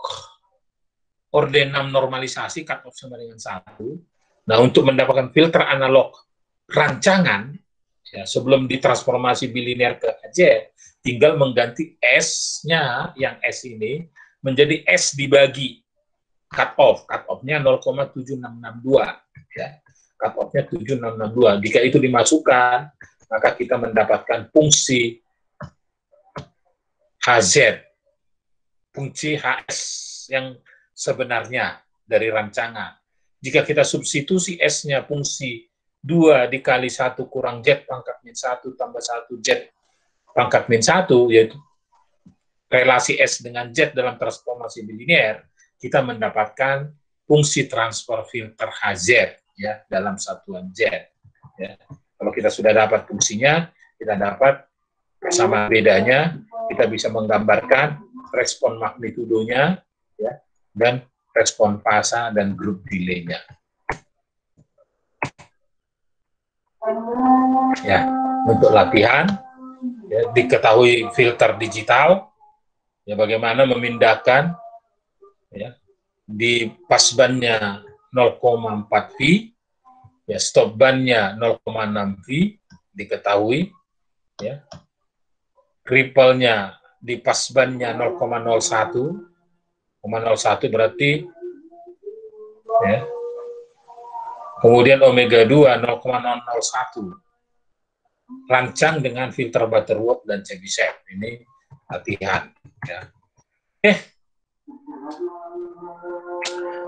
orde 6 normalisasi, cut off sama dengan 1. Nah, untuk mendapatkan filter analog rancangan, ya, sebelum ditransformasi bilinear ke AZ, tinggal mengganti S-nya, yang S ini, menjadi S dibagi cut off. Cut off-nya 0,7662, ya. Cut off-nya 7662. Jika itu dimasukkan, maka kita mendapatkan fungsi HZ, fungsi HS yang sebenarnya dari rancangan. Jika kita substitusi S-nya fungsi 2 dikali 1 kurang Z pangkat min 1 tambah 1 Z pangkat min 1, yaitu relasi S dengan Z dalam transformasi bilinear, kita mendapatkan fungsi transfer filter HZ, ya, dalam satuan Z, ya. Kalau kita sudah dapat fungsinya, kita dapat sama bedanya, kita bisa menggambarkan respon magnitudonya, ya, dan respon fasa dan grup delay-nya. Ya, untuk latihan, ya, diketahui filter digital, Ya, bagaimana memindahkan ya di pasbannya 0,4 V, ya stop bannya 0,6 V diketahui, ya ripple-nya di pasbannya 0,01 berarti ya. Kemudian omega 2 0,001. Rancang dengan filter Butterworth dan Chebyshev. Ini latihan ya.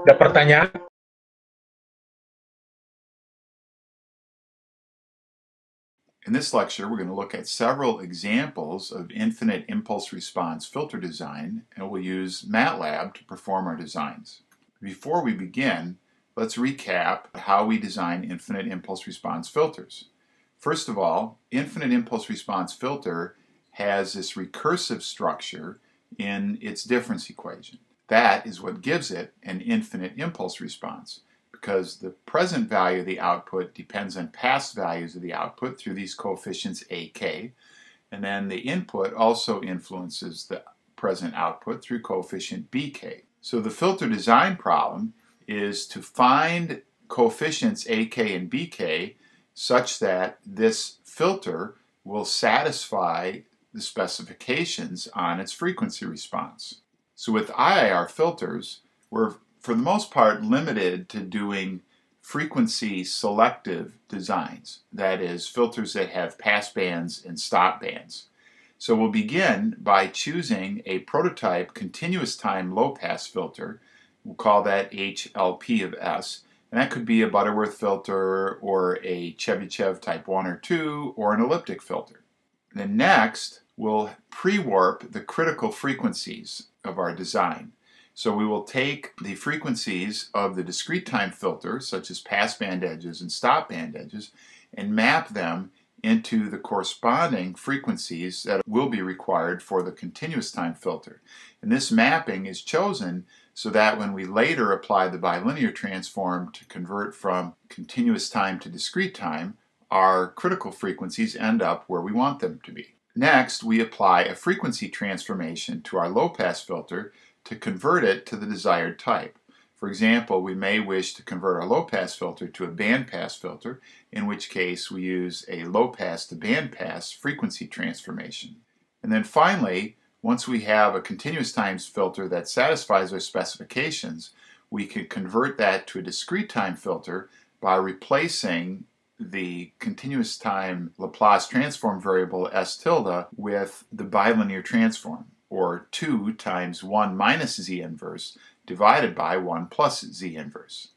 Ada pertanyaan? In this lecture, we're going to look at several examples of infinite impulse response filter design, and we'll use MATLAB to perform our designs. Before we begin, let's recap how we design infinite impulse response filters. First of all, infinite impulse response filter has this recursive structure in its difference equation. That is what gives it an infinite impulse response, because the present value of the output depends on past values of the output through these coefficients a, k, and then the input also influences the present output through coefficient bk. So the filter design problem is to find coefficients a, k, and bk such that this filter will satisfy the specifications on its frequency response. So with IIR filters, we're for the most part limited to doing frequency selective designs, that is, filters that have pass bands and stop bands. So we'll begin by choosing a prototype continuous time low pass filter. We'll call that HLP of S, and that could be a Butterworth filter or a Chebyshev type 1 or 2 or an elliptic filter. And then next, we'll pre-warp the critical frequencies of our design. So we will take the frequencies of the discrete time filter, such as pass band edges and stop band edges, and map them into the corresponding frequencies that will be required for the continuous time filter. And this mapping is chosen so that when we later apply the bilinear transform to convert from continuous time to discrete time, our critical frequencies end up where we want them to be. Next, we apply a frequency transformation to our low-pass filter to convert it to the desired type. For example, we may wish to convert our low-pass filter to a bandpass filter, in which case we use a low-pass to bandpass frequency transformation. And then finally, once we have a continuous time filter that satisfies our specifications, we can convert that to a discrete time filter by replacing the continuous time Laplace transform variable S tilde with the bilinear transform, or 2 times 1 minus z inverse divided by 1 plus z inverse.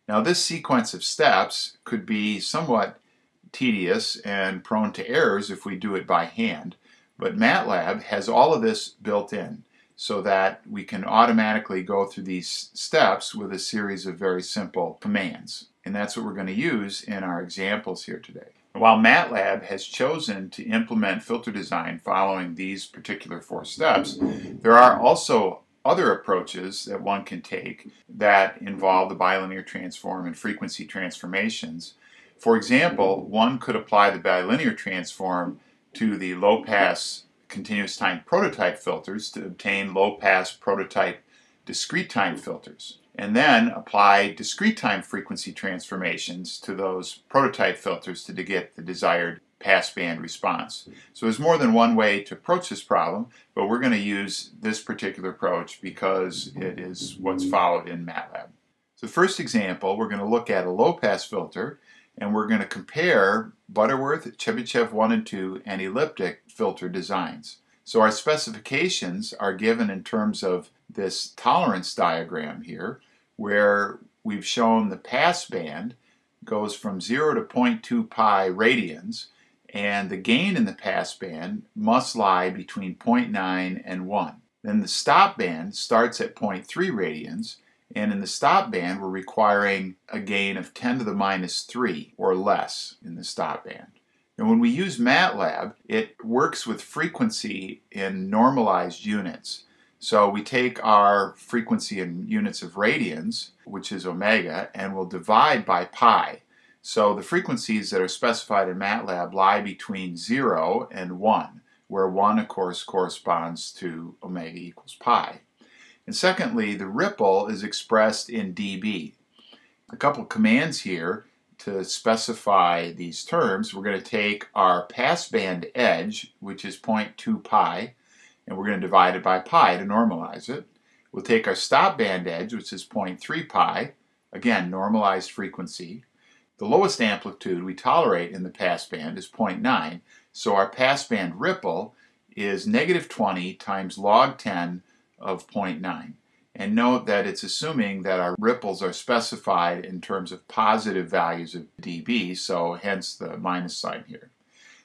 Now this sequence of steps could be somewhat tedious and prone to errors if we do it by hand, but MATLAB has all of this built in so that we can automatically go through these steps with a series of very simple commands. And that's what we're going to use in our examples here today. While MATLAB has chosen to implement filter design following these particular 4 steps, there are also other approaches that one can take that involve the bilinear transform and frequency transformations. For example, one could apply the bilinear transform to the low-pass continuous time prototype filters to obtain low-pass prototype discrete time filters, and then apply discrete time frequency transformations to those prototype filters to get the desired passband response. So there's more than one way to approach this problem, but we're going to use this particular approach because it is what's followed in MATLAB. So first example, we're going to look at a low-pass filter, and we're going to compare Butterworth, Chebyshev 1 and 2, and elliptic filter designs. So our specifications are given in terms of this tolerance diagram here, where we've shown the pass band goes from 0 to 0.2 pi radians, and the gain in the pass band must lie between 0.9 and 1. Then the stop band starts at 0.3 radians, and in the stop band we're requiring a gain of 10 to the minus 3 or less in the stop band. And when we use MATLAB, it works with frequency in normalized units. So we take our frequency in units of radians, which is omega, and we'll divide by pi. So the frequencies that are specified in MATLAB lie between 0 and 1, where 1, of course, corresponds to omega equals pi. And secondly, the ripple is expressed in dB. A couple commands here to specify these terms. We're going to take our passband edge, which is 0.2 pi, and we're going to divide it by pi to normalize it. We'll take our stopband edge, which is 0.3 pi, again, normalized frequency. The lowest amplitude we tolerate in the passband is 0.9, so our passband ripple is -20 times log 10 of 0.9. And note that it's assuming that our ripples are specified in terms of positive values of dB, so hence the minus sign here.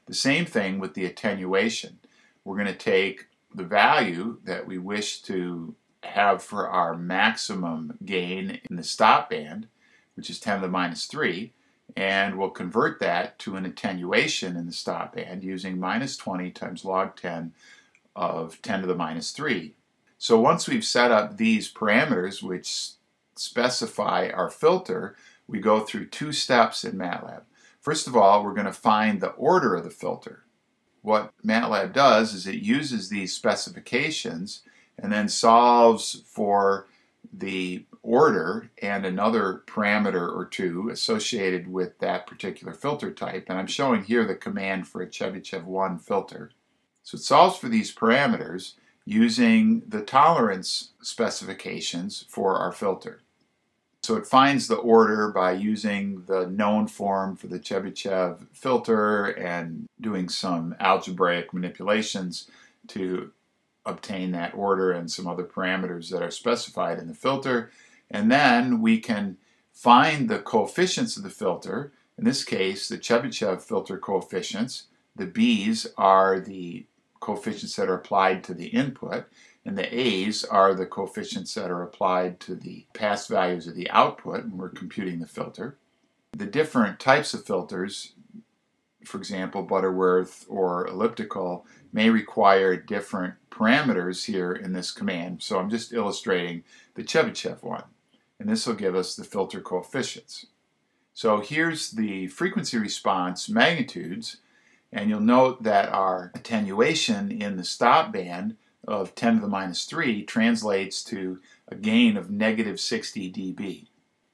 The same thing with the attenuation. We're going to take the value that we wish to have for our maximum gain in the stop band, which is 10 to the minus 3, and we'll convert that to an attenuation in the stop band using -20 times log 10 of 10 to the minus 3. So once we've set up these parameters which specify our filter, we go through 2 steps in MATLAB. First of all, we're going to find the order of the filter. What MATLAB does is it uses these specifications and then solves for the order and another parameter or two associated with that particular filter type. And I'm showing here the command for a Chebyshev 1 filter. So it solves for these parameters using the tolerance specifications for our filter. So it finds the order by using the known form for the Chebyshev filter and doing some algebraic manipulations to obtain that order and some other parameters that are specified in the filter. And then we can find the coefficients of the filter. In this case, the Chebyshev filter coefficients. The B's are the coefficients that are applied to the input, and the A's are the coefficients that are applied to the pass values of the output when we're computing the filter. The different types of filters, for example, Butterworth or elliptical, may require different parameters here in this command. So I'm just illustrating the Chebyshev one, and this will give us the filter coefficients. So here's the frequency response magnitudes, and you'll note that our attenuation in the stop band of 10 to the minus 3 translates to a gain of -60 dB.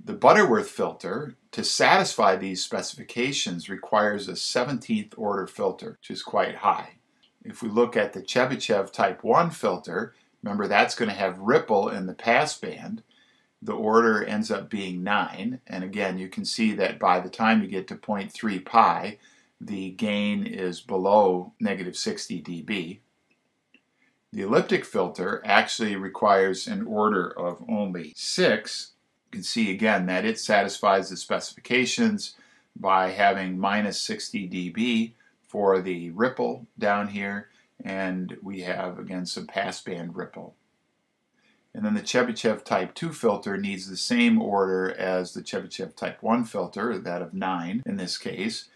The Butterworth filter, to satisfy these specifications, requires a 17th order filter, which is quite high. If we look at the Chebyshev type 1 filter, remember that's going to have ripple in the passband. The order ends up being 9, and again you can see that by the time you get to 0.3 pi, the gain is below -60 dB. The elliptic filter actually requires an order of only 6. You can see again that it satisfies the specifications by having -60 dB for the ripple down here, and we have again some passband ripple. And then the Chebyshev type 2 filter needs the same order as the Chebyshev type 1 filter, that of 9 in this case.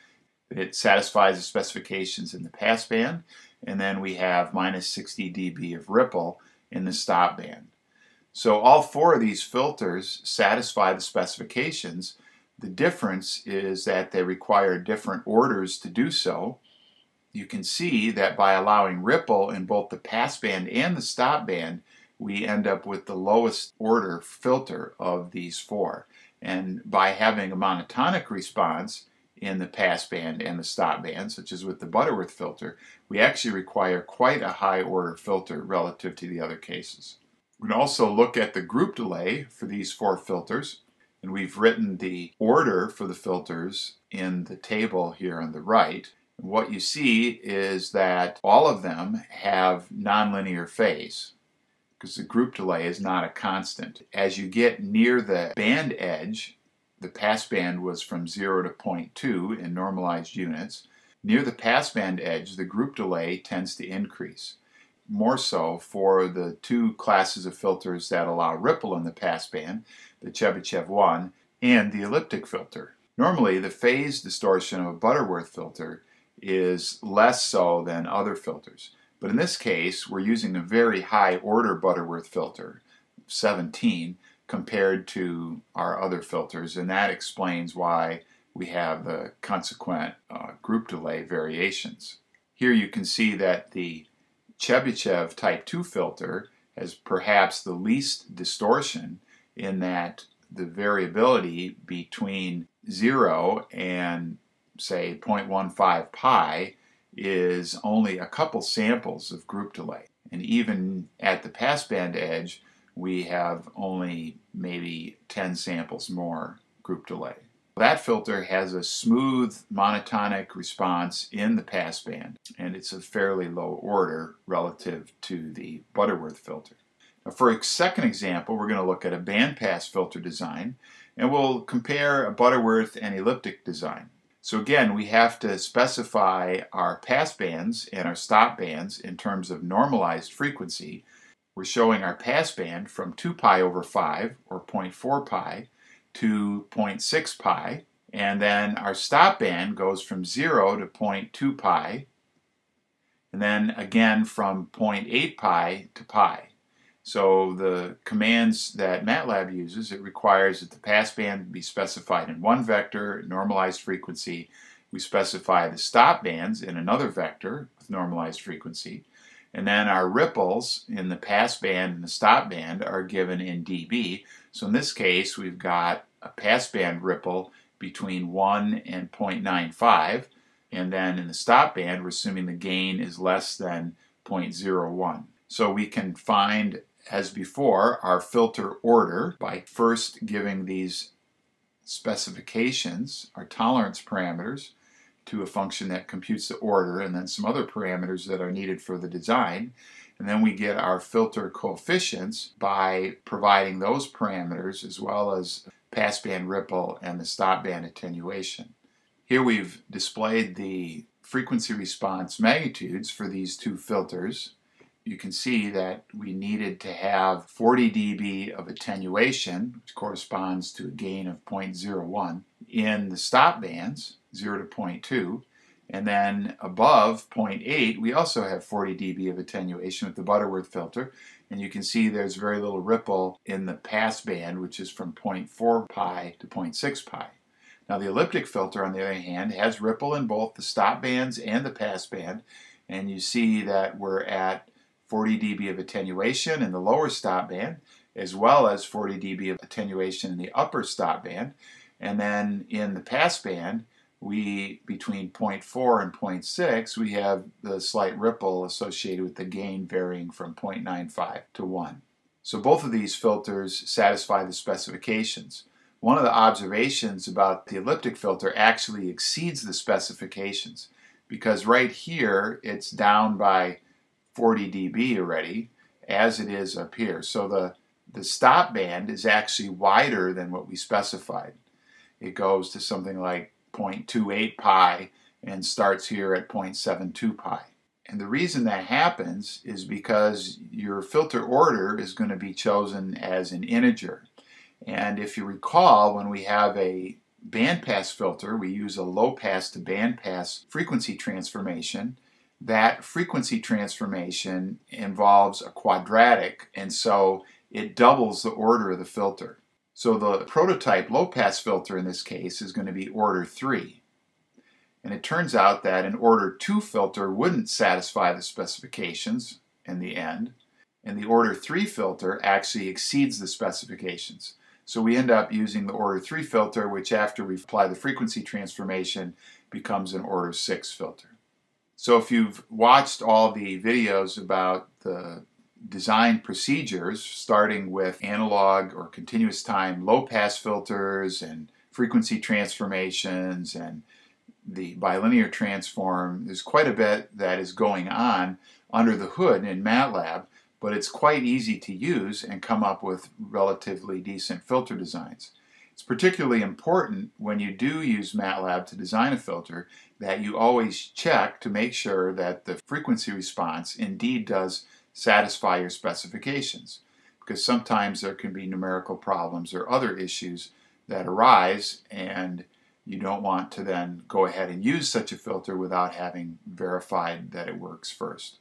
It satisfies the specifications in the passband, and then we have -60 dB of ripple in the stop band. So all 4 of these filters satisfy the specifications. The difference is that they require different orders to do so. You can see that by allowing ripple in both the passband and the stop band, we end up with the lowest order filter of these 4. And by having a monotonic response in the passband and the stop band, such as with the Butterworth filter, we actually require quite a high order filter relative to the other cases. We can also look at the group delay for these 4 filters, and we've written the order for the filters in the table here on the right. And what you see is that all of them have nonlinear phase, because the group delay is not a constant. As you get near the band edge, the passband was from 0 to 0.2 in normalized units. Near the passband edge, the group delay tends to increase. More so for the 2 classes of filters that allow ripple in the passband, the Chebyshev 1 and the elliptic filter. Normally, the phase distortion of a Butterworth filter is less so than other filters. But in this case, we're using a very high order Butterworth filter, 17, compared to our other filters, and that explains why we have the consequent group delay variations. Here you can see that the Chebyshev Type 2 filter has perhaps the least distortion in that the variability between 0 and say 0.15 pi is only a couple samples of group delay. And even at the passband edge, we have only maybe 10 samples more group delay. That filter has a smooth monotonic response in the passband, and it's a fairly low order relative to the Butterworth filter. Now for a second example, we're going to look at a bandpass filter design, and we'll compare a Butterworth and elliptic design. So again, we have to specify our passbands and our stop bands in terms of normalized frequency. We're showing our passband from 2 pi over 5, or 0.4 pi, to 0.6 pi, and then our stop band goes from 0 to 0.2 pi, and then again from 0.8 pi to pi. So the commands that MATLAB uses, it requires that the passband be specified in one vector, normalized frequency. We specify the stop bands in another vector with normalized frequency. And then our ripples in the passband and the stop band are given in dB. So in this case, we've got a passband ripple between 1 and 0.95. And then in the stop band, we're assuming the gain is less than 0.01. So we can find, as before, our filter order by first giving these specifications, our tolerance parameters, to a function that computes the order, and then some other parameters that are needed for the design. And then we get our filter coefficients by providing those parameters as well as passband ripple and the stop band attenuation. Here we've displayed the frequency response magnitudes for these two filters. You can see that we needed to have 40 dB of attenuation, which corresponds to a gain of 0.01, in the stop bands, 0 to 0.2, and then above 0.8 we also have 40 dB of attenuation with the Butterworth filter, and you can see there's very little ripple in the passband, which is from 0.4 pi to 0.6 pi. Now the elliptic filter, on the other hand, has ripple in both the stop bands and the passband, and you see that we're at 40 dB of attenuation in the lower stop band, as well as 40 dB of attenuation in the upper stop band. And then in the passband, we, between 0.4 and 0.6, we have the slight ripple associated with the gain varying from 0.95 to 1. So both of these filters satisfy the specifications. One of the observations about the elliptic filter actually exceeds the specifications, because right here it's down by 40 dB already, as it is up here. So the stop band is actually wider than what we specified. It goes to something like 0.28 pi and starts here at 0.72 pi. And the reason that happens is because your filter order is going to be chosen as an integer. And if you recall, when we have a bandpass filter, we use a low pass to bandpass frequency transformation. That frequency transformation involves a quadratic, and so it doubles the order of the filter. So the prototype low-pass filter in this case is going to be order 3. And it turns out that an order 2 filter wouldn't satisfy the specifications in the end, and the order 3 filter actually exceeds the specifications. So we end up using the order 3 filter, which after we apply the frequency transformation becomes an order 6 filter. So if you've watched all the videos about the design procedures, starting with analog or continuous time low-pass filters and frequency transformations and the bilinear transform, there's quite a bit that is going on under the hood in MATLAB, but it's quite easy to use and come up with relatively decent filter designs. It's particularly important when you do use MATLAB to design a filter that you always check to make sure that the frequency response indeed does satisfy your specifications, because sometimes there can be numerical problems or other issues that arise, and you don't want to then go ahead and use such a filter without having verified that it works first.